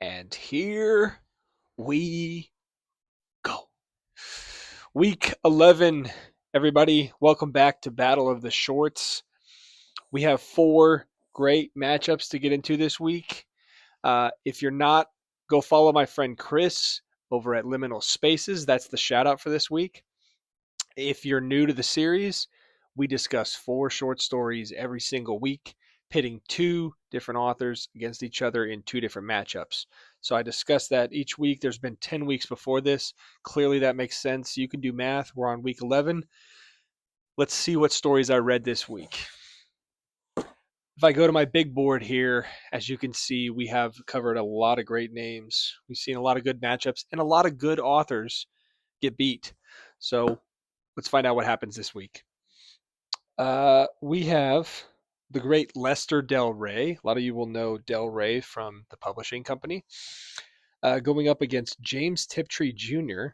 And here we go. Week 11, everybody. Welcome back to Battle of the Shorts. We have 4 great matchups to get into this week. If you're not, go follow my friend Chris over at Liminal Spaces. That's the shout out for this week. If you're new to the series, we discuss 4 short stories every single week, pitting 2 different authors against each other in 2 different matchups. So I discuss that each week. There's been 10 weeks before this. Clearly that makes sense. You can do math. We're on week 11. Let's see what stories I read this week. If I go to my big board here, as you can see, we have covered a lot of great names. We've seen a lot of good matchups and a lot of good authors get beat. So let's find out what happens this week. We have the great Lester del Rey. A lot of you will know Del Rey from the publishing company. Going up against James Tiptree Jr.,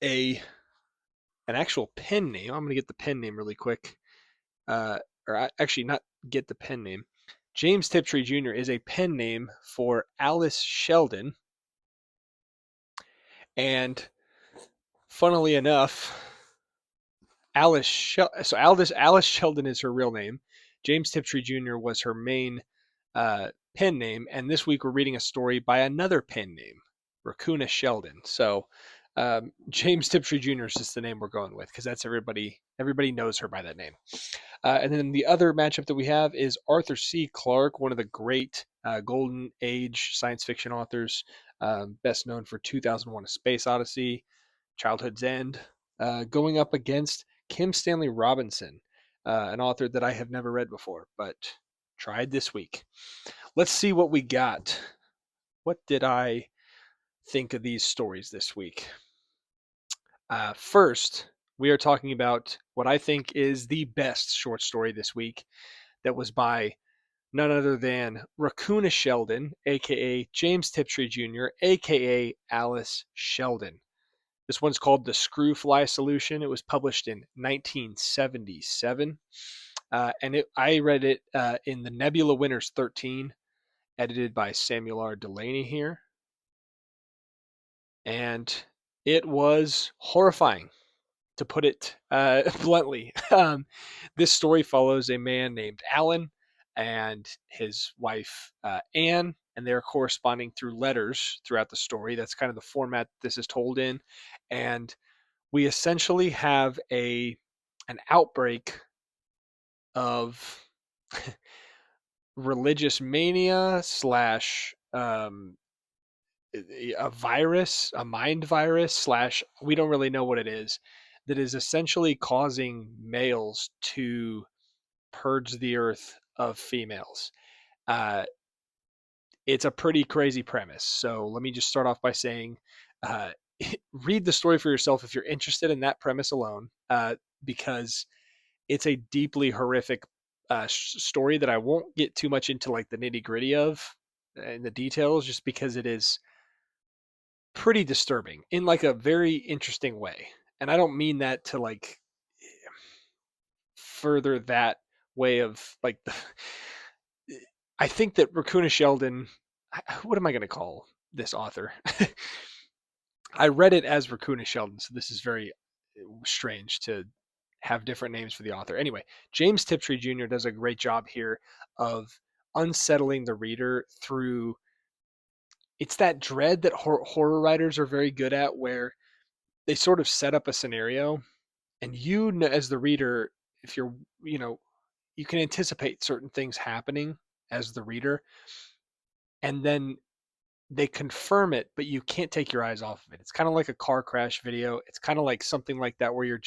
an actual pen name. I'm going to get the pen name really quick. Actually, not get the pen name. James Tiptree Jr. is a pen name for Alice Sheldon. And funnily enough, Alice Sheldon is her real name. James Tiptree Jr. was her main pen name, and this week we're reading a story by another pen name, Racoona Sheldon. So James Tiptree Jr. is just the name we're going with because that's everybody knows her by that name. And then the other matchup that we have is Arthur C. Clarke, one of the great Golden Age science fiction authors, best known for 2001: A Space Odyssey, Childhood's End, going up against Kim Stanley Robinson, an author that I have never read before, but tried this week. Let's see what we got. What did I think of these stories this week? First, we are talking about what I think is the best short story this week that was by none other than Racoona Sheldon, a.k.a. James Tiptree Jr., a.k.a. Alice Sheldon. This one's called The Screwfly Solution. It was published in 1977. I read it in the Nebula Winners 13, edited by Samuel R. Delaney here. And it was horrifying, to put it bluntly. This story follows a man named Alan and his wife Anne, and they're corresponding through letters throughout the story. That's kind of the format this is told in. And we essentially have an outbreak of religious mania slash a virus, a mind virus slash, we don't really know what it is, that is essentially causing males to purge the earth of females. It's a pretty crazy premise. So let me just start off by saying, read the story for yourself if you're interested in that premise alone, because it's a deeply horrific story that I won't get too much into like the nitty gritty of and the details, just because it is pretty disturbing in like a very interesting way. And I don't mean that to like further that way of like the, I think that Racoona Sheldon, what am I going to call this author? I read it as Racoona Sheldon, so this is very strange to have different names for the author. Anyway, James Tiptree Jr. does a great job here of unsettling the reader through, it's that dread that horror writers are very good at, where they sort of set up a scenario, and you know, as the reader, if you're, you can anticipate certain things happening as the reader, and then they confirm it, but you can't take your eyes off of it. It's kind of like a car crash video. It's kind of like something like that, where you're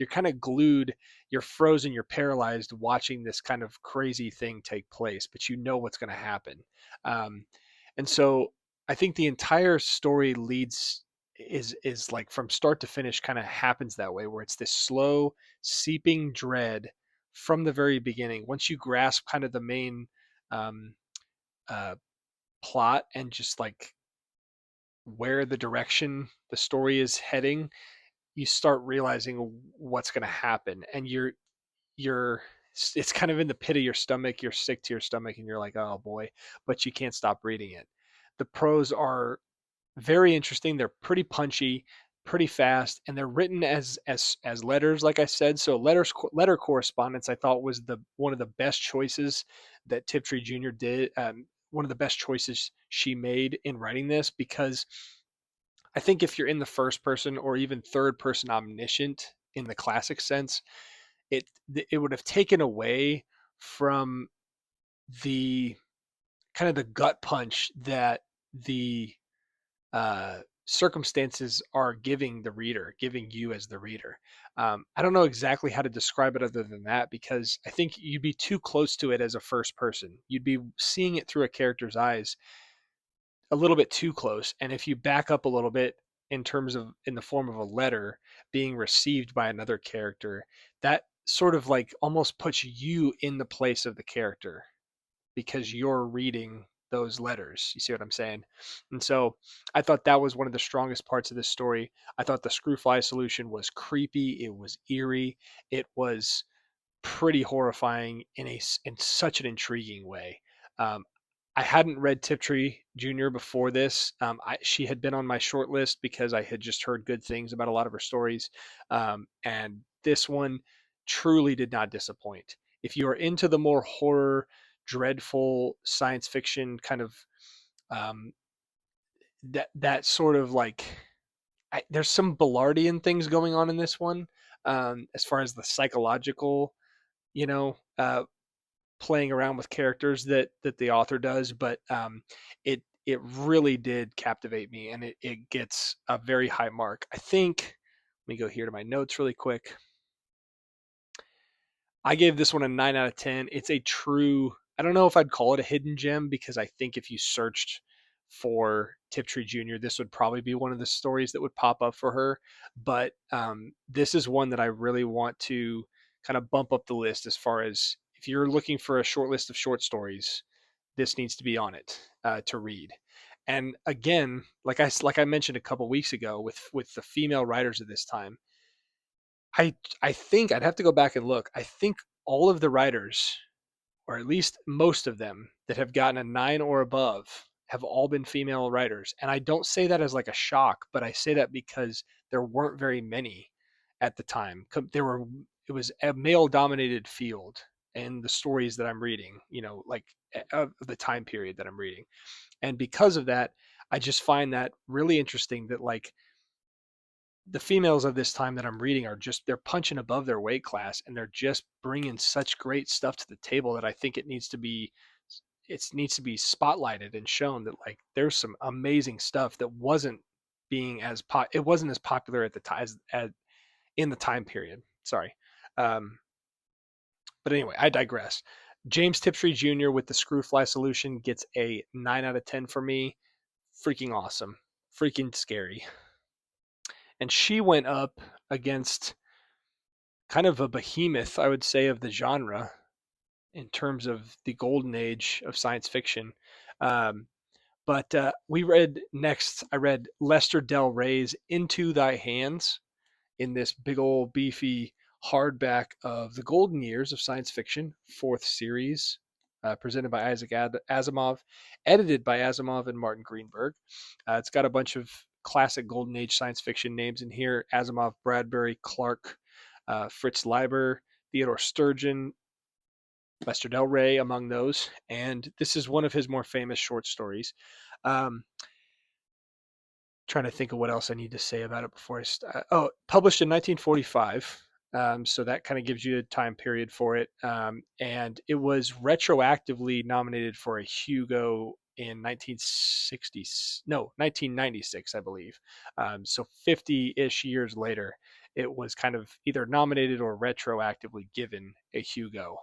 kind of glued, you're frozen, you're paralyzed watching this kind of crazy thing take place, but you know what's going to happen. And so I think the entire story is like from start to finish kind of happens that way, where it's this slow seeping dread from the very beginning. Once you grasp kind of the main uh, plot and just like where the direction the story is heading, you start realizing what's going to happen, and you're it's kind of in the pit of your stomach. You're sick to your stomach, and you're like, oh boy, but you can't stop reading it. The prose are very interesting. They're pretty punchy, pretty fast, and they're written as letters, like I said. So letter correspondence, I thought, was the one of the best choices that Tiptree Jr. did. One of the best choices she made in writing this, because I think if you're in the first person or even third person omniscient in the classic sense, it it would have taken away from the kind of the gut punch that the circumstances are giving the reader, giving you as the reader. I don't know exactly how to describe it other than that, because I think you'd be too close to it as a first person. You'd be seeing it through a character's eyes a little bit too close. And if you back up a little bit in terms of in the form of a letter being received by another character, that sort of like almost puts you in the place of the character because you're reading those letters. You see what I'm saying? And so I thought that was one of the strongest parts of this story. I thought the Screwfly Solution was creepy. It was eerie. It was pretty horrifying in such an intriguing way. Um, I hadn't read Tiptree Jr. before this. She had been on my short list because I had just heard good things about a lot of her stories. And this one truly did not disappoint. If you are into the more horror, dreadful science fiction kind of um, that sort of like, there's some Ballardian things going on in this one, as far as the psychological, you know, playing around with characters that the author does, but it really did captivate me, and it gets a very high mark. I think. Let me go here to my notes really quick. I gave this one a 9 out of 10. It's a true, I don't know if I'd call it a hidden gem, because I think if you searched for Tiptree Jr., this would probably be one of the stories that would pop up for her. But this is one that I really want to kind of bump up the list, as far as if you're looking for a short list of short stories, this needs to be on it to read. And again, like I mentioned a couple weeks ago with the female writers of this time, I think I'd have to go back and look. I think all of the writers, or at least most of them, that have gotten a 9 or above have all been female writers. And I don't say that as like a shock, but I say that because there weren't very many at the time. It was a male dominated field in the stories that I'm reading, like of the time period that I'm reading. And because of that, I just find that really interesting that like the females of this time that I'm reading are just, they're punching above their weight class, and they're just bringing such great stuff to the table that I think it needs to be spotlighted and shown that like there's some amazing stuff that it wasn't as popular at the time as in the time period. Sorry. Um, but anyway, I digress. James Tiptree Jr. with the Screwfly Solution gets a 9 out of 10 for me. Freaking awesome. Freaking scary. And she went up against kind of a behemoth, I would say, of the genre in terms of the golden age of science fiction. Um, but I read Lester del Rey's Into Thy Hands in this big old beefy hardback of the golden years of science fiction, fourth series, presented by Isaac Asimov, edited by Asimov and Martin Greenberg. It's got a bunch of classic golden age science fiction names in here: Asimov, Bradbury, Clarke, Fritz Leiber, Theodore Sturgeon, Lester Del Rey among those. And this is one of his more famous short stories. Um, Trying to think of what else I need to say about it before I start. Oh, published in 1945. So that kind of gives you a time period for it. And it was retroactively nominated for a Hugo in 1996, I believe. So 50-ish years later, it was kind of either nominated or retroactively given a Hugo,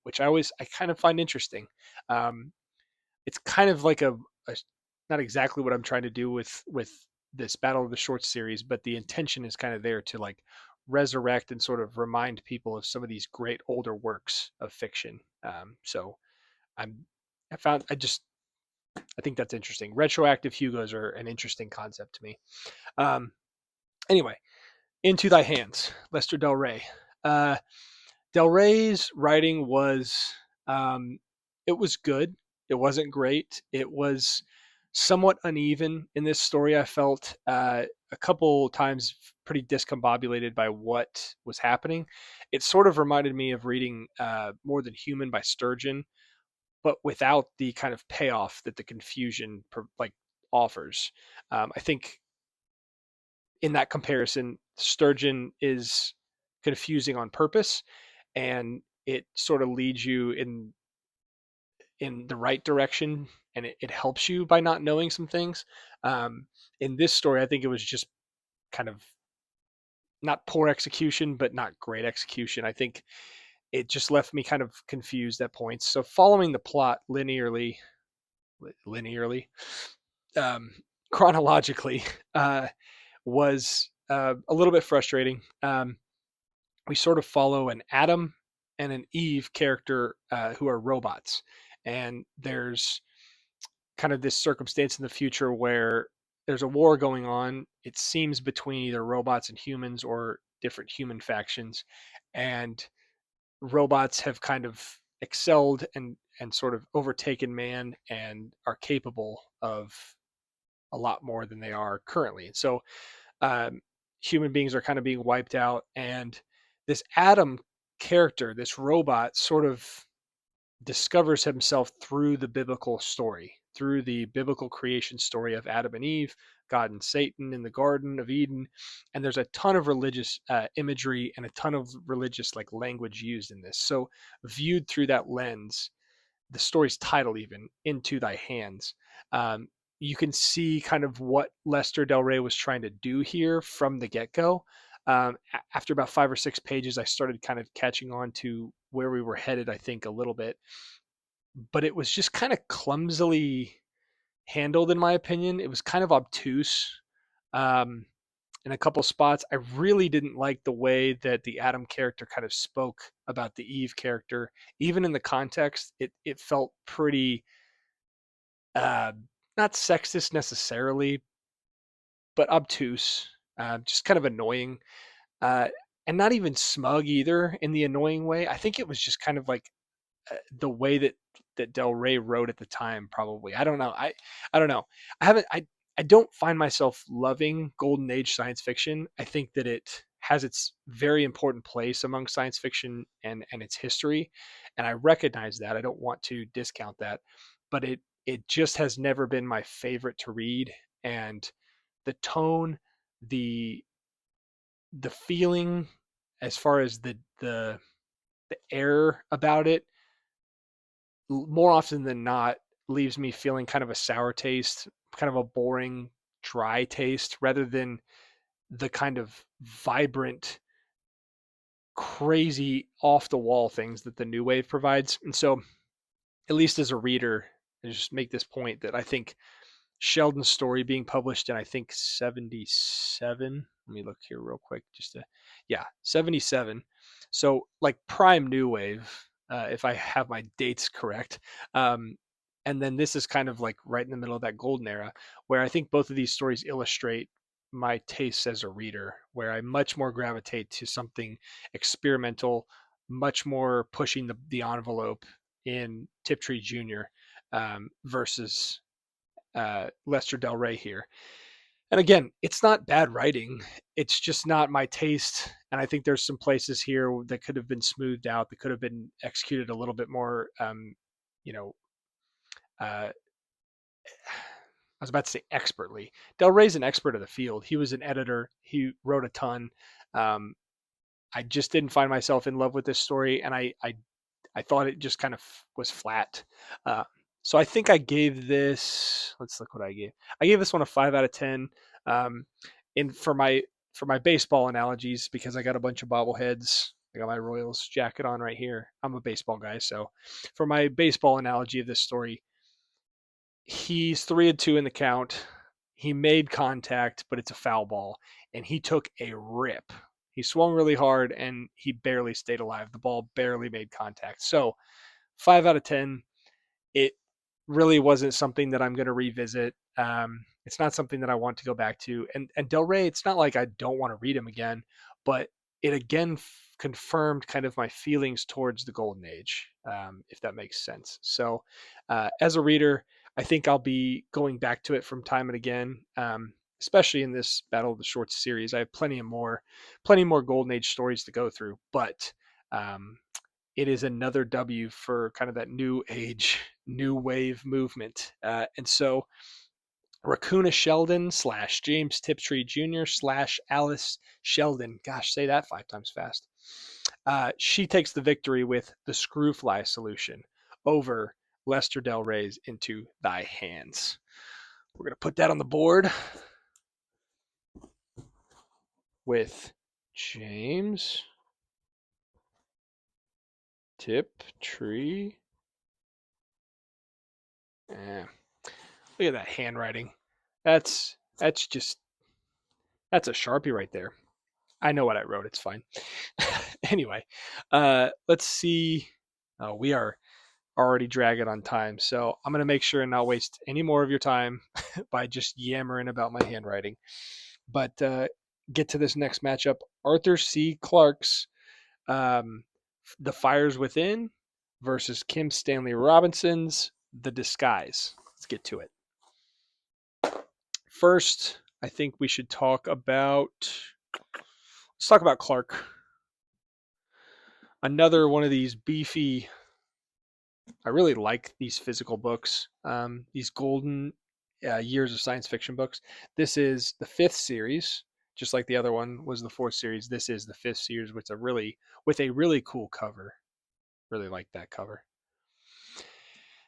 which I kind of find interesting. It's kind of like a not exactly what I'm trying to do with this Battle of the Shorts series, but the intention is kind of there to like resurrect and sort of remind people of some of these great older works of fiction. So I'm I found I think that's interesting. Retroactive Hugos are an interesting concept to me. Um, anyway, Into Thy Hands, Lester Del Rey. Uh, Del Rey's writing was it was good. It wasn't great. It was somewhat uneven in this story. I felt a couple times pretty discombobulated by what was happening. It sort of reminded me of reading More Than Human by Sturgeon, but without the kind of payoff that the confusion like offers. I think in that comparison, Sturgeon is confusing on purpose, and it sort of leads you in the right direction, and it helps you by not knowing some things. In this story, I think it was just kind of not poor execution, but not great execution. I think it just left me kind of confused at points. So following the plot linearly, um, chronologically, was a little bit frustrating. We sort of follow an Adam and an Eve character who are robots, and there's kind of this circumstance in the future where there's a war going on. It seems between either robots and humans or different human factions, and robots have kind of excelled and sort of overtaken man and are capable of a lot more than they are currently. So um, human beings are kind of being wiped out, and this Adam character, this robot, sort of discovers himself through the biblical story, through the biblical creation story of Adam and Eve, God and Satan in the Garden of Eden. And there's a ton of religious imagery and a ton of religious like language used in this. So viewed through that lens, the story's title even, Into Thy Hands, um, you can see kind of what Lester del Rey was trying to do here from the get-go. After about 5 or 6 pages, I started kind of catching on to where we were headed, I think, a little bit. But it was just kind of clumsily handled, in my opinion. It was kind of obtuse um, in a couple spots. I really didn't like the way that the Adam character kind of spoke about the Eve character. Even in the context, it felt pretty uh, not sexist necessarily, but obtuse, just kind of annoying, uh, and not even smug either in the annoying way. I think it was just kind of like the way that Del Rey wrote at the time. Probably, I don't know. I don't know. I haven't. I don't find myself loving Golden Age science fiction. I think that it has its very important place among science fiction and its history, and I recognize that. I don't want to discount that, but it just has never been my favorite to read, and the tone, the the feeling, as far as the air about it, more often than not leaves me feeling kind of a sour taste, kind of a boring, dry taste, rather than the kind of vibrant, crazy, off the wall things that the new wave provides. And so, at least as a reader, I just make this point that I think Sheldon's story being published in, I think, 77. Let me look here real quick. Yeah, 77. So like prime new wave, if I have my dates correct. Um, and then this is kind of like right in the middle of that golden era, where I think both of these stories illustrate my tastes as a reader, where I much more gravitate to something experimental, much more pushing the envelope in Tiptree Jr. Versus Lester Del Rey here. And again, it's not bad writing. It's just not my taste. And I think there's some places here that could have been smoothed out, that could have been executed a little bit more, you know, uh, I was about to say expertly. Del Rey's an expert of the field. He was an editor. He wrote a ton. Um, I just didn't find myself in love with this story, and I thought it just kind of was flat. Uh, so I think I gave this. Let's look what I gave. I gave this one a 5 out of 10. Um, and for my baseball analogies, because I got a bunch of bobbleheads. I got my Royals jacket on right here. I'm a baseball guy, so for my baseball analogy of this story, he's 3-2 in the count. He made contact, but it's a foul ball, and he took a rip. He swung really hard, and he barely stayed alive. The ball barely made contact. So 5 out of 10. It really wasn't something that I'm going to revisit. It's not something that I want to go back to. And Del Rey, it's not like I don't want to read him again, but it again confirmed kind of my feelings towards the Golden Age, if that makes sense. So as a reader, I think I'll be going back to it from time and again, especially in this Battle of the Shorts series. I have plenty more Golden Age stories to go through, but um, it is another W for kind of that new age, new wave movement. And so Racoona Sheldon / James Tiptree Jr. / Alice Sheldon. Gosh, say that 5 times fast. She takes the victory with the Screwfly Solution over Lester del Rey's Into Thy Hands. We're going to put that on the board with James Tiptree. Look at that handwriting. That's a Sharpie right there. I know what I wrote. It's fine. Anyway, let's see. We are already dragging on time, so I'm going to make sure and not waste any more of your time by just yammering about my handwriting. But get to this next matchup. Arthur C. Clarke's The Fires Within versus Kim Stanley Robinson's The Disguise. Let's get to it. First, I think we should talk about Clarke. Another one of these beefy. I really like these physical books, these golden years of science fiction books. This is the 5th series, just like the other one was the 4th series. This is the 5th series with a really cool cover. Really like that cover.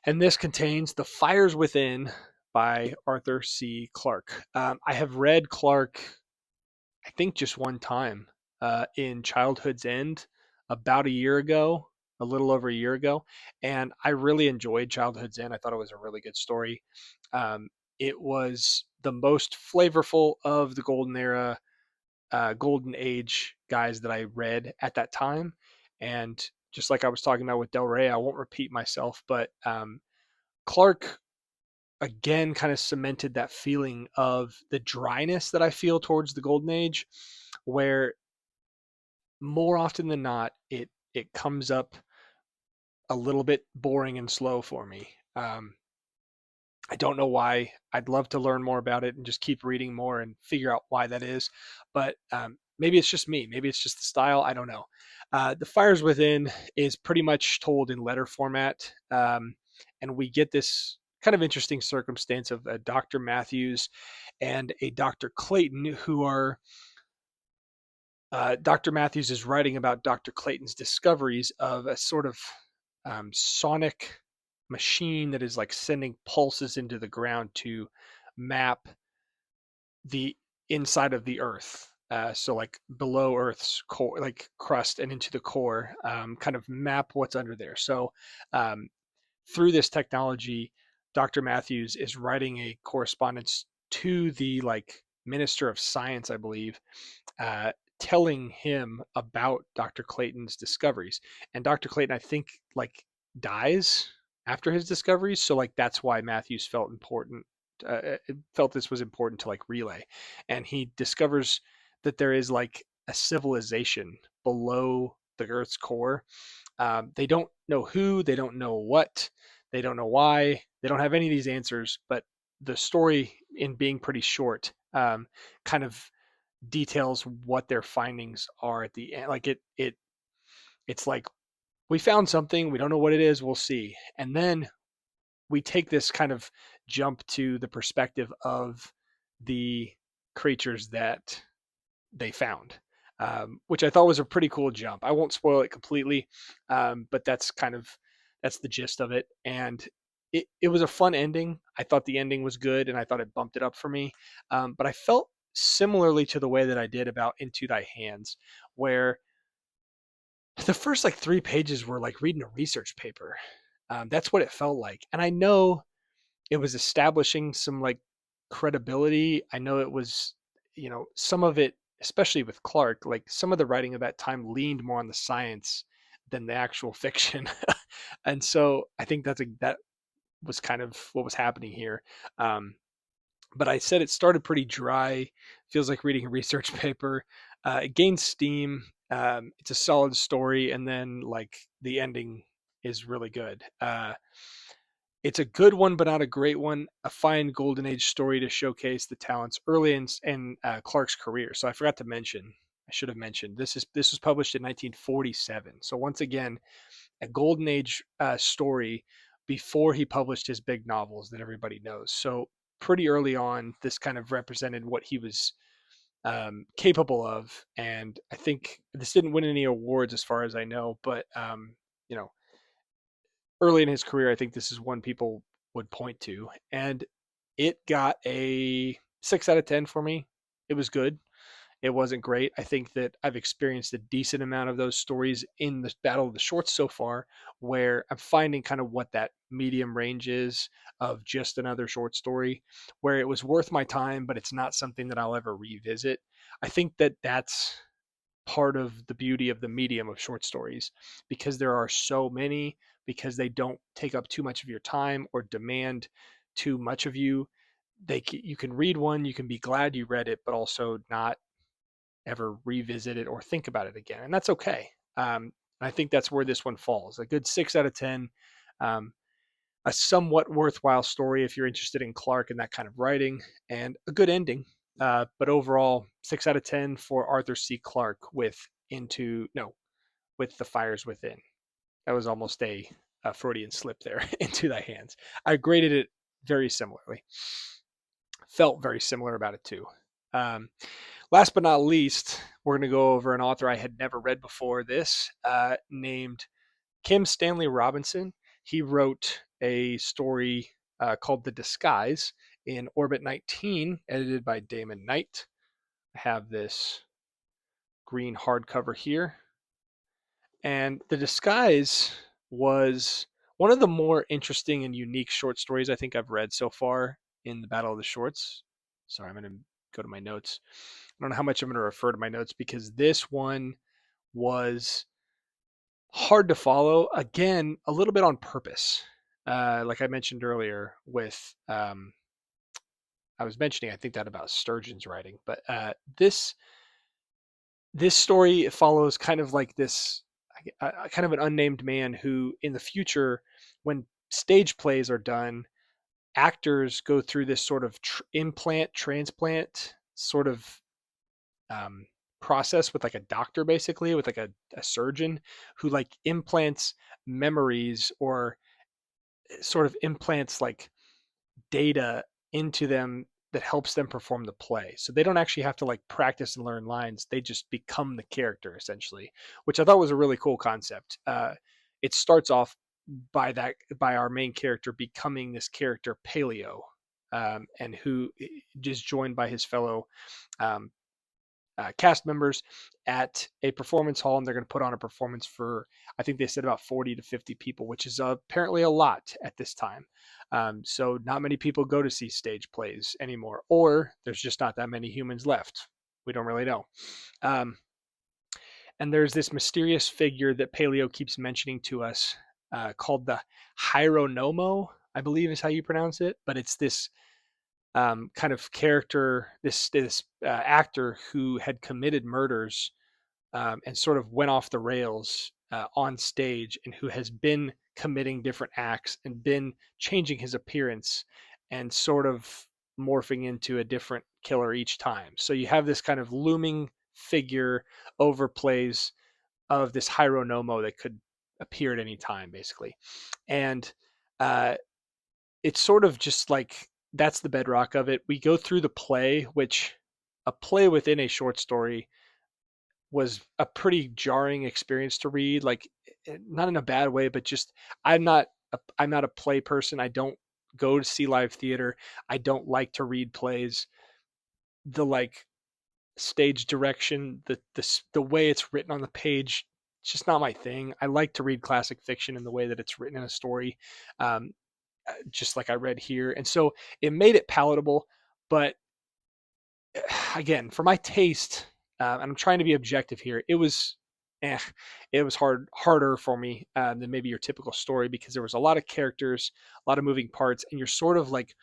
And this contains The Fires Within by Arthur C. Clarke. I have read Clarke, I think, just one time in Childhood's End about a year ago, a little over a year ago, and I really enjoyed Childhood's End. I thought it was a really good story. It was the most flavorful of the Golden Era, Golden Age guys that I read at that time. And just like I was talking about with Del Rey, I won't repeat myself, but Clarke again kind of cemented that feeling of the dryness that I feel towards the Golden Age, where more often than not it comes up a little bit boring and slow for me. I don't know why. I'd love to learn more about it and just keep reading more and figure out why that is. But maybe it's just me. Maybe it's just the style. I don't know. The Fires Within is pretty much told in letter format. And we get this kind of interesting circumstance of a Dr. Matthews and a Dr. Clayton who are. Dr. Matthews is writing about Dr. Clayton's discoveries of a sort of sonic machine that is like sending pulses into the ground to map the inside of the earth. So like below Earth's core, like crust and into the core, kind of map what's under there. So through this technology, Dr. Matthews is writing a correspondence to the like Minister of Science, I believe, telling him about Dr. Clayton's discoveries. And Dr. Clayton, I think, like dies after his discoveries. So like that's why Matthews felt this was important to like relay. And he discovers that there is like a civilization below the Earth's core. They don't know who, they don't know what, they don't know why, they don't have any of these answers. But the story, in being pretty short, kind of details what their findings are at the end. Like it's like, we found something, we don't know what it is, we'll see. And then we take this kind of jump to the perspective of the creatures that they found, which I thought was a pretty cool jump. I won't spoil it completely, but that's the gist of it. And it was a fun ending. I thought the ending was good, and I thought it bumped it up for me. But I felt similarly to the way that I did about Into Thy Hands, where the first like 3 pages were like reading a research paper. That's what it felt like. And I know it was establishing some like credibility. I know it was, some of it, especially with Clarke, like some of the writing of that time leaned more on the science than the actual fiction. And so I think that was kind of what was happening here. But I said it started pretty dry. Feels like reading a research paper. It gains steam. It's a solid story, and then like the ending is really good. It's a good one, but not a great one. A fine golden age story to showcase the talents early in Clarke's career. So I forgot to mention. I should have mentioned this was published in 1947. So once again, a golden age story before he published his big novels that everybody knows. So pretty early on, this kind of represented what he was capable of. And I think this didn't win any awards as far as I know, but you know, early in his career, I think this is one people would point to. And it got a 6 out of 10 for me. It was good. It wasn't great. I think that I've experienced a decent amount of those stories in the Battle of the Shorts so far, where I'm finding kind of what that medium range is of just another short story, where it was worth my time, but it's not something that I'll ever revisit. I think that that's part of the beauty of the medium of short stories, because there are so many, because they don't take up too much of your time or demand too much of you. You can read one, you can be glad you read it, but also not ever revisit it or think about it again, and that's okay. I think that's where this one falls. A good 6 out of 10. Um, a somewhat worthwhile story if you're interested in Clarke and that kind of writing, and a good ending. But overall, 6 out of 10 for Arthur C. Clarke with with The Fires Within. That was almost a Freudian slip there. Into Thy Hands. I graded it very similarly. Felt very similar about it too. Last but not least, we're going to go over an author I had never read before this, named Kim Stanley Robinson. He wrote a story called The Disguise in Orbit 19, edited by Damon Knight. I have this green hardcover here. And The Disguise was one of the more interesting and unique short stories I think I've read so far in the Battle of the Shorts. Sorry, I'm going to go to my notes. I don't know how much I'm going to refer to my notes, because this one was hard to follow. Again, a little bit on purpose. Like I mentioned earlier with, I was mentioning, I think that about Sturgeon's writing, but this story follows kind of like this, kind of an unnamed man who in the future, when stage plays are done, actors go through this sort of transplant sort of um, process with like a doctor, basically with like a surgeon who like implants memories or sort of implants like data into them that helps them perform the play. So they don't actually have to like practice and learn lines. They just become the character essentially, which I thought was a really cool concept. It starts off by our main character becoming this character Paleo, and who is joined by his fellow um, cast members at a performance hall, and they're going to put on a performance for, I think they said about 40 to 50 people, which is apparently a lot at this time. So not many people go to see stage plays anymore, or there's just not that many humans left. We don't really know. And there's this mysterious figure that Paleo keeps mentioning to us, called the Hieronomo, I believe is how you pronounce it, but it's this kind of character, this actor who had committed murders, and sort of went off the rails on stage, and who has been committing different acts and been changing his appearance and sort of morphing into a different killer each time. So you have this kind of looming figure overplays of this Hieronomo that could appear at any time, basically. And uh, it's sort of just like that's the bedrock of it. We go through the play, which a play within a short story was a pretty jarring experience to read, like not in a bad way, but just I'm not a play person. I don't go to see live theater. I don't like to read plays. The like stage direction, the way it's written on the page, it's just not my thing. I like to read classic fiction in the way that it's written in a story. Um, just like I read here. And so it made it palatable, but again, for my taste, and I'm trying to be objective here, eh, it was harder for me than maybe your typical story, because there was a lot of characters, a lot of moving parts, and you're sort of like,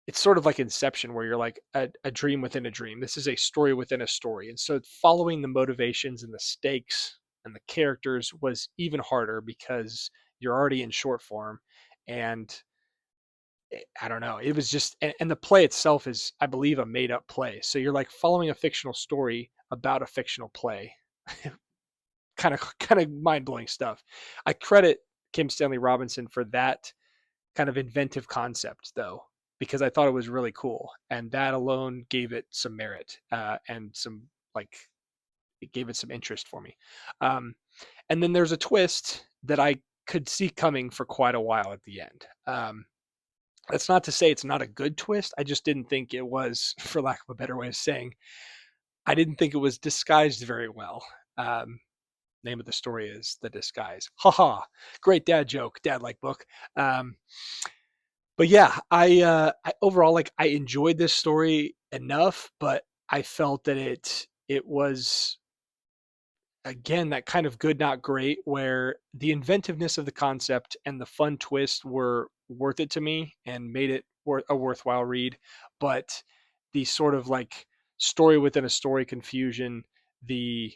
it's sort of like Inception, where you're like a dream within a dream. This is a story within a story. And so following the motivations and the stakes and the characters was even harder, because you're already in short form And I don't know. It was just, and the play itself is, I believe, a made up play. So you're like following a fictional story about a fictional play. kind of mind blowing stuff. I credit Kim Stanley Robinson for that kind of inventive concept, though, because I thought it was really cool, and that alone gave it some merit and some like it gave it some interest for me. And then there's a twist that I could see coming for quite a while at the end. That's not to say it's not a good twist. I just didn't think it was, for lack of a better way of saying, I didn't think it was disguised very well. Name of the story is The Disguise. Haha, great dad joke, dad like book. But yeah, I overall, like, I enjoyed this story enough, but I felt that it was, again, that kind of good not great, where the inventiveness of the concept and the fun twist were worth it to me and made it a worthwhile read, but the sort of like story within a story confusion, the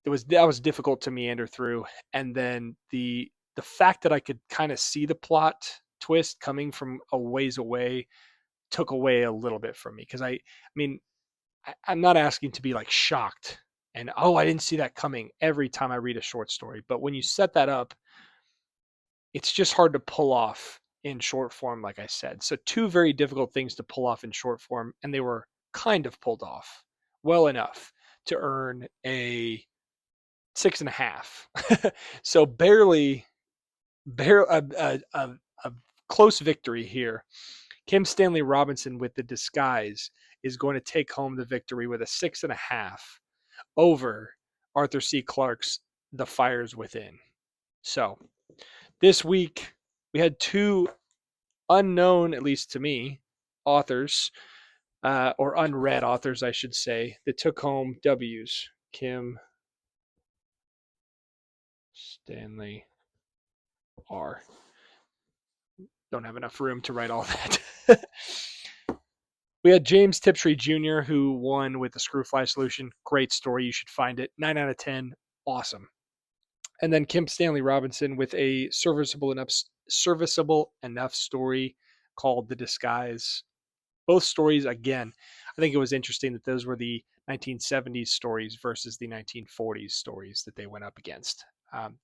that was difficult to meander through, and then the fact that I could kind of see the plot twist coming from a ways away took away a little bit from me, because I mean, I'm not asking to be like shocked and, oh, I didn't see that coming every time I read a short story, but when you set that up, it's just hard to pull off in short form, like I said. So two very difficult things to pull off in short form, and they were kind of pulled off well enough to earn a 6.5. So barely a close victory here. Kim Stanley Robinson with The Disguise is going to take home the victory with a 6.5 over Arthur C. Clarke's The Fires Within. So this week we had two unknown, at least to me, authors, or unread authors, I should say, that took home W's. Kim Stanley R. Don't have enough room to write all that. We had James Tiptree Jr., who won with the Screwfly Solution. Great story. You should find it. 9 out of 10. Awesome. And then Kim Stanley Robinson with a serviceable enough story called The Disguise. Both stories, again, I think it was interesting that those were the 1970s stories versus the 1940s stories that they went up against.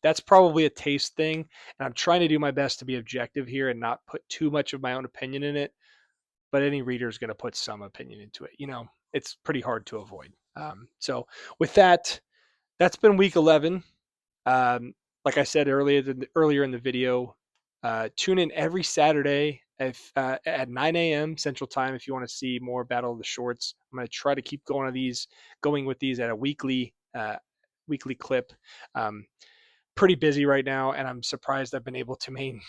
That's probably a taste thing, and I'm trying to do my best to be objective here and not put too much of my own opinion in it, but any reader is going to put some opinion into it. It's pretty hard to avoid. So with that, that's been week 11. Like I said earlier in the video, tune in every Saturday at 9 a.m. Central Time if you want to see more Battle of the Shorts. I'm going to try to keep going with these at a weekly clip. Pretty busy right now, and I'm surprised I've been able to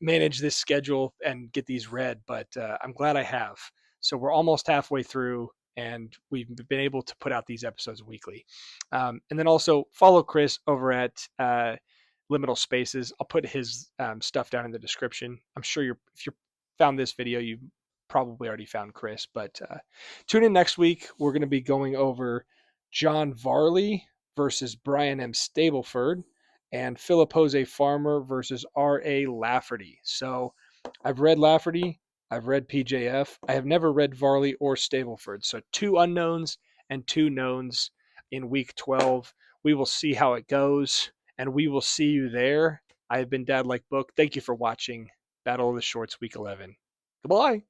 manage this schedule and get these read, but I'm glad I have. So we're almost halfway through, and we've been able to put out these episodes weekly. And then also follow Chris over at Liminal Spaces. I'll put his stuff down in the description. I'm sure if you found this video, you probably already found Chris, but tune in next week. We're going to be going over John Varley versus Brian M. Stableford, and Philip Jose Farmer versus R.A. Lafferty. So I've read Lafferty, I've read PJF, I have never read Varley or Stableford. So two unknowns and two knowns in week 12. We will see how it goes, and we will see you there. I have been Dad Like Book. Thank you for watching Battle of the Shorts week 11. Goodbye.